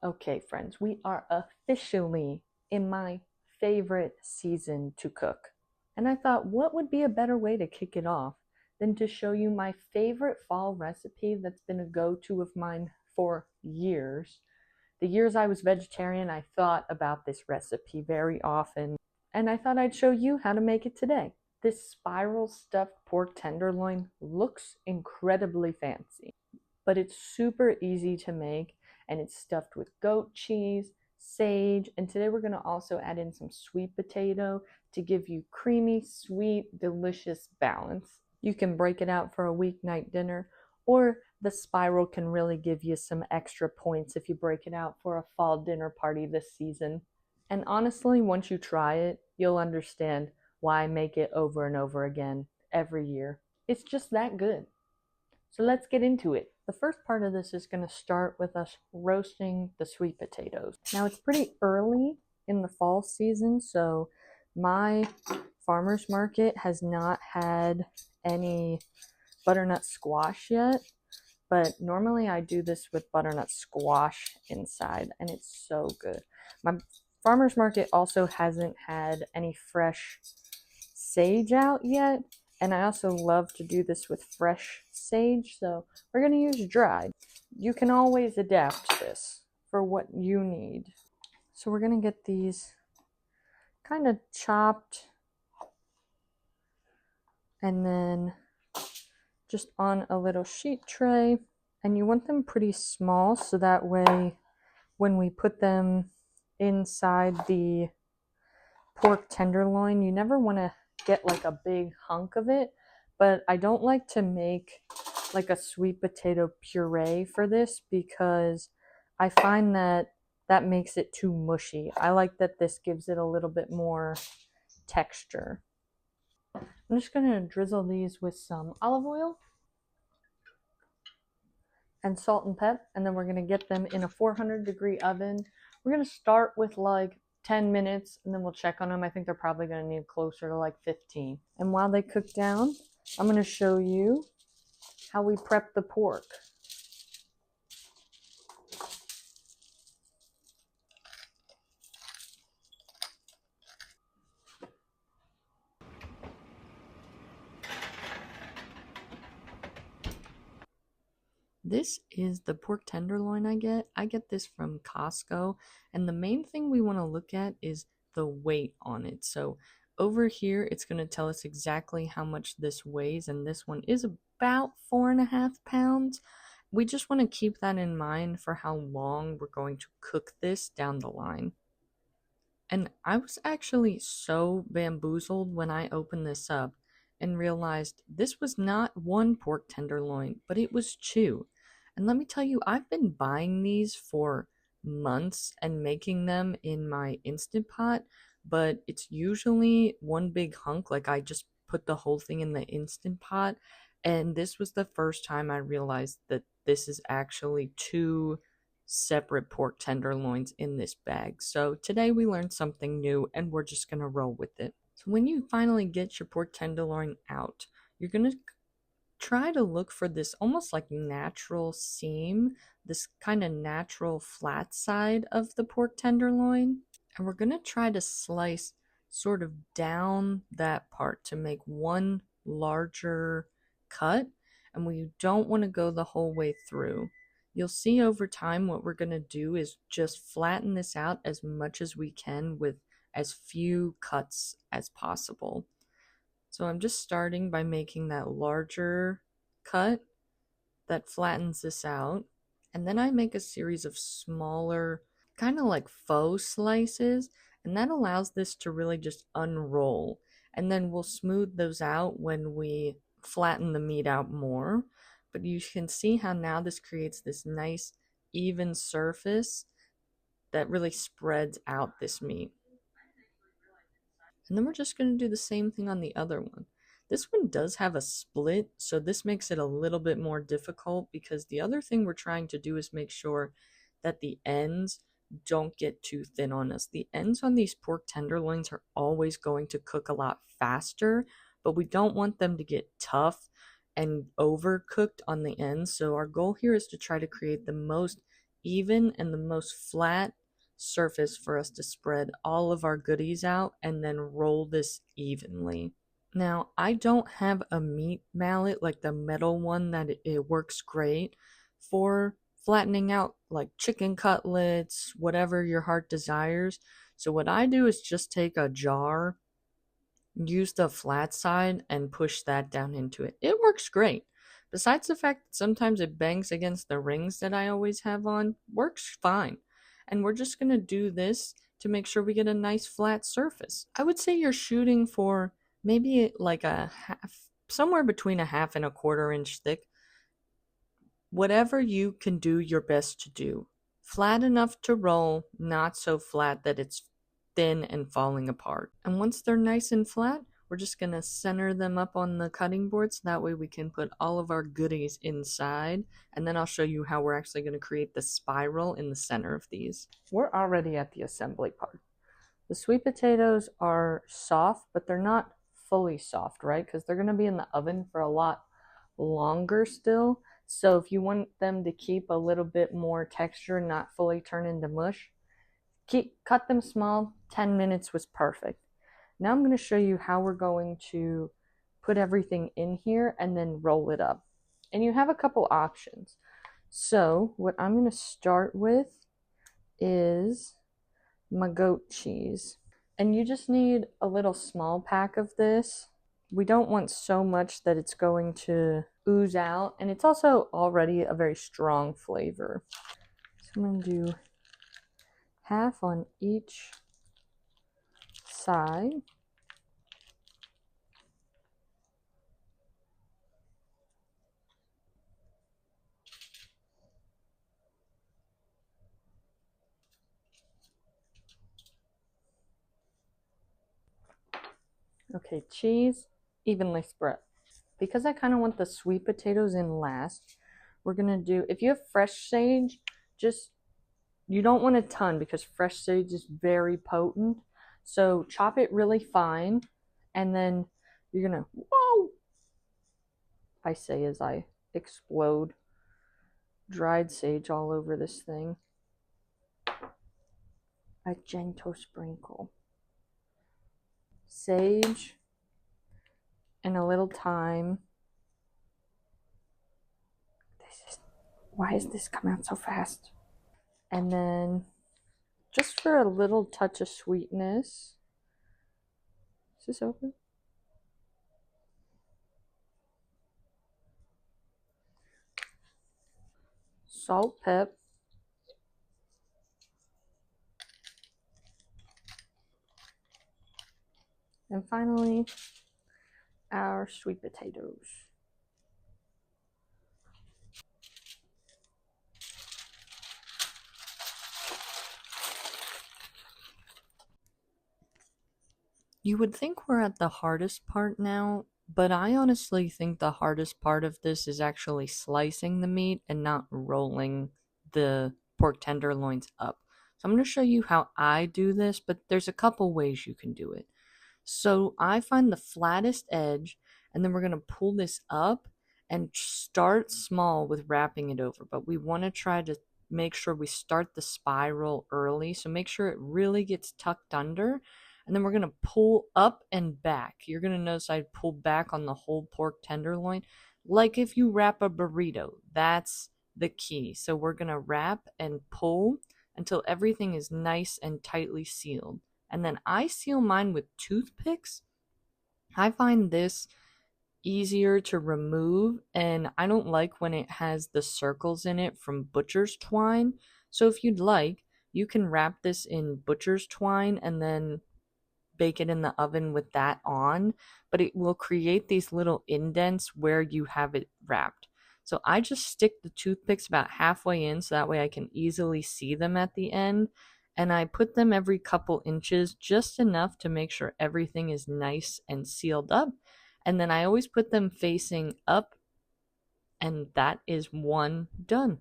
Okay, friends, we are officially in my favorite season to cook. And I thought, what would be a better way to kick it off than to show you my favorite fall recipe that's been a go-to of mine for years. The years I was vegetarian, I thought about this recipe very often, and I thought I'd show you how to make it today. This spiral stuffed pork tenderloin looks incredibly fancy, but it's super easy to make, and it's stuffed with goat cheese, sage, and today we're going to also add in some sweet potato to give you creamy, sweet, delicious balance. You can break it out for a weeknight dinner, or the spiral can really give you some extra points if you break it out for a fall dinner party this season. And honestly, once you try it, you'll understand why I make it over and over again every year. It's just that good. So let's get into it. The first part of this is going to start with us roasting the sweet potatoes. Now it's pretty early in the fall season, so my farmer's market has not had any butternut squash yet, but normally I do this with butternut squash inside, and it's so good. My farmer's market also hasn't had any fresh sage out yet, and I also love to do this with fresh sage, so we're going to use dried. You can always adapt this for what you need. So we're going to get these kind of chopped and then just on a little sheet tray. And you want them pretty small so that way when we put them inside the pork tenderloin, you never want to get like a big hunk of it, but I don't like to make like a sweet potato puree for this because I find that makes it too mushy. I like that this gives it a little bit more texture. I'm just going to drizzle these with some olive oil and salt and pep, and then we're going to get them in a 400-degree oven. We're going to start with like 10 minutes, and then we'll check on them. I think they're probably going to need closer to like 15. And while they cook down, I'm going to show you how we prep the pork. This is the pork tenderloin I get. I get this from Costco, and the main thing we want to look at is the weight on it. So over here, it's going to tell us exactly how much this weighs, and this one is about 4.5 pounds. We just want to keep that in mind for how long we're going to cook this down the line. And I was actually so bamboozled when I opened this up and realized this was not one pork tenderloin, but it was two. And let me tell you, I've been buying these for months and making them in my Instant Pot, but it's usually one big hunk. Like I just put the whole thing in the Instant Pot, and this was the first time I realized that this is actually two separate pork tenderloins in this bag. So today we learned something new, and we're just going to roll with it. So when you finally get your pork tenderloin out, you're going to try to look for this almost like natural seam, this kind of natural flat side of the pork tenderloin. And we're going to try to slice sort of down that part to make one larger cut. And we don't want to go the whole way through. You'll see over time what we're going to do is just flatten this out as much as we can with as few cuts as possible. So I'm just starting by making that larger cut that flattens this out. And then I make a series of smaller, kind of like faux slices, and that allows this to really just unroll. And then we'll smooth those out when we flatten the meat out more. But you can see how now this creates this nice, even surface that really spreads out this meat. And then we're just going to do the same thing on the other one. This one does have a split, so this makes it a little bit more difficult because the other thing we're trying to do is make sure that the ends don't get too thin on us. The ends on these pork tenderloins are always going to cook a lot faster, but we don't want them to get tough and overcooked on the ends. So our goal here is to try to create the most even and the most flat surface for us to spread all of our goodies out and then roll this evenly. Now, I don't have a meat mallet like the metal one that it works great for flattening out like chicken cutlets, whatever your heart desires. So what I do is just take a jar, use the flat side, and push that down into it. It works great. Besides the fact that sometimes it bangs against the rings that I always have on, works fine. And we're just gonna do this to make sure we get a nice flat surface. I would say you're shooting for maybe like a half, somewhere between a half and a quarter inch thick. Whatever you can do your best to do. Flat enough to roll, not so flat that it's thin and falling apart. And once they're nice and flat, we're just gonna center them up on the cutting board so that way we can put all of our goodies inside. And then I'll show you how we're actually gonna create the spiral in the center of these. We're already at the assembly part. The sweet potatoes are soft, but they're not fully soft, right? Because they're gonna be in the oven for a lot longer still. So if you want them to keep a little bit more texture, not fully turn into mush, cut them small. 10 minutes was perfect. Now I'm going to show you how we're going to put everything in here and then roll it up. And you have a couple options. So what I'm going to start with is my goat cheese. And you just need a little small pack of this. We don't want so much that it's going to ooze out. And it's also already a very strong flavor. So I'm going to do half on each side. Okay, cheese evenly spread. Because I kind of want the sweet potatoes in last, we're gonna do, if you have fresh sage, just, you don't want a ton because fresh sage is very potent. So chop it really fine, and then you're gonna, whoa, I say as I explode dried sage all over this thing. A gentle sprinkle. Sage and a little thyme. Why is this come out so fast? And then just for a little touch of sweetness. Is this open? Salt, pep. And finally, our sweet potatoes. You would think we're at the hardest part now, but I honestly think the hardest part of this is actually slicing the meat and not rolling the pork tenderloins up. So I'm going to show you how I do this, but there's a couple ways you can do it. So I find the flattest edge, and then we're going to pull this up and start small with wrapping it over. But we want to try to make sure we start the spiral early. So make sure it really gets tucked under. And then we're going to pull up and back. You're going to notice I pull back on the whole pork tenderloin. Like if you wrap a burrito, that's the key. So we're going to wrap and pull until everything is nice and tightly sealed. And then I seal mine with toothpicks. I find this easier to remove, and I don't like when it has the circles in it from butcher's twine. So if you'd like, you can wrap this in butcher's twine and then bake it in the oven with that on, but it will create these little indents where you have it wrapped. So I just stick the toothpicks about halfway in so that way I can easily see them at the end. And I put them every couple inches, just enough to make sure everything is nice and sealed up. And then I always put them facing up, and that is one done.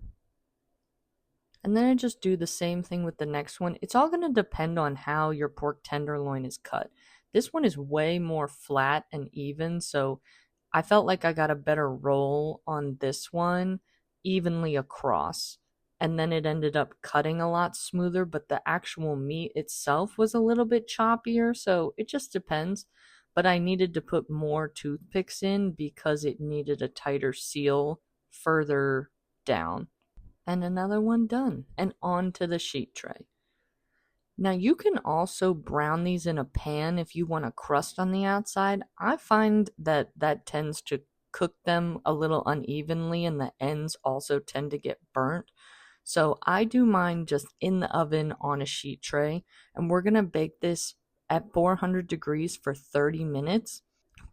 And then I just do the same thing with the next one. It's all going to depend on how your pork tenderloin is cut. This one is way more flat and even, so I felt like I got a better roll on this one evenly across. and then it ended up cutting a lot smoother, but the actual meat itself was a little bit choppier, so it just depends. But I needed to put more toothpicks in because it needed a tighter seal further down. And another one done, and onto the sheet tray. Now you can also brown these in a pan if you want a crust on the outside. I find that that tends to cook them a little unevenly and the ends also tend to get burnt. So I do mine just in the oven on a sheet tray, and we're going to bake this at 400 degrees for 30 minutes.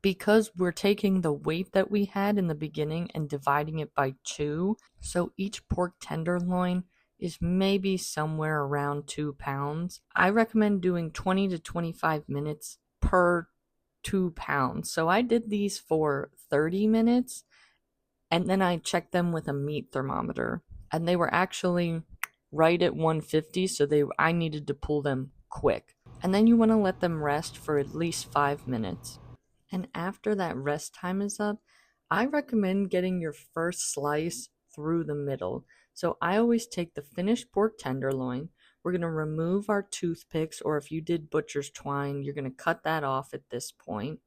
Because we're taking the weight that we had in the beginning and dividing it by 2, so each pork tenderloin is maybe somewhere around 2 pounds. I recommend doing 20 to 25 minutes per 2 pounds. So I did these for 30 minutes and then I checked them with a meat thermometer, and they were actually right at 150, so I needed to pull them quick. And then you want to let them rest for at least 5 minutes. And after that rest time is up, I recommend getting your first slice through the middle. So I always take the finished pork tenderloin. We're going to remove our toothpicks, or if you did butcher's twine, you're going to cut that off at this point.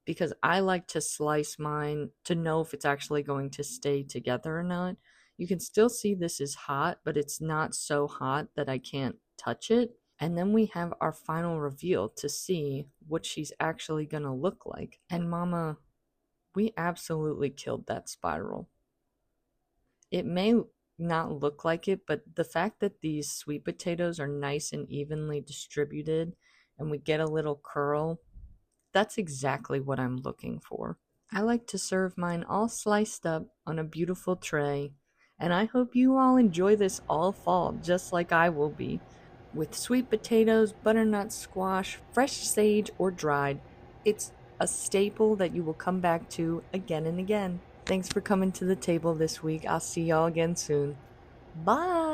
Because I like to slice mine to know if it's actually going to stay together or not. You can still see this is hot, but it's not so hot that I can't touch it. And then we have our final reveal to see what she's actually going to look like. And Mama, we absolutely killed that spiral. It may not look like it, but the fact that these sweet potatoes are nice and evenly distributed and we get a little curl, that's exactly what I'm looking for. I like to serve mine all sliced up on a beautiful tray, and I hope you all enjoy this all fall just like I will be. With sweet potatoes, butternut squash, fresh sage, or dried, it's a staple that you will come back to again and again. Thanks for coming to the table this week. I'll see y'all again soon. Bye!